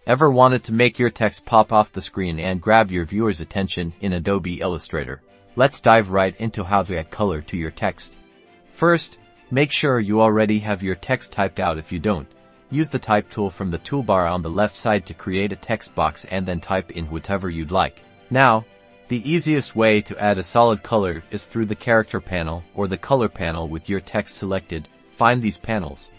Ever wanted to make your text pop off the screen and grab your viewer's attention in Adobe Illustrator? Let's dive right into how to add color to your text. First, make sure you already have your text typed out. If you don't, use the type tool from the toolbar on the left side to create a text box and then type in whatever you'd like. Now, the easiest way to add a solid color is through the character panel or the color panel with your text selected. Find these panels.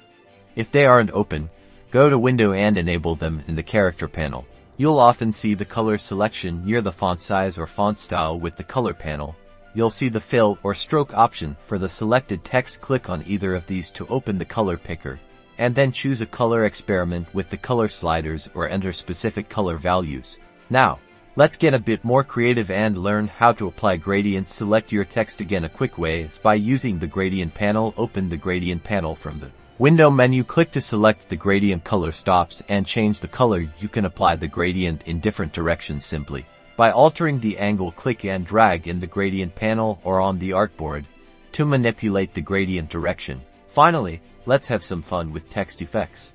If they aren't open, go to Window and enable them in the character panel. You'll often see the color selection near the font size or font style with the color panel. You'll see the fill or stroke option for the selected text. Click on either of these to open the color picker, and then choose a color. Experiment with the color sliders or enter specific color values. Now, let's get a bit more creative and learn how to apply gradients. Select your text again. A quick way is by using the gradient panel. Open the gradient panel from the Window menu. Click to select the gradient color stops and change the color. You can apply the gradient in different directions simply by altering the angle. Click and drag in the gradient panel or on the artboard to manipulate the gradient direction. Finally, let's have some fun with text effects.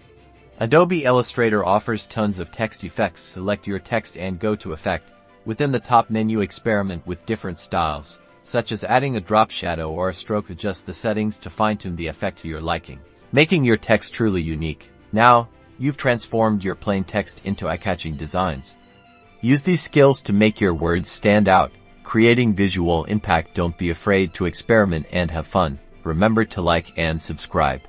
Adobe Illustrator offers tons of text effects. Select your text and go to Effect. Within the top menu, experiment with different styles, such as adding a drop shadow or a stroke. Adjust the settings to fine-tune the effect to your liking, making your text truly unique. Now, you've transformed your plain text into eye-catching designs. Use these skills to make your words stand out, creating visual impact. Don't be afraid to experiment and have fun. Remember to like and subscribe.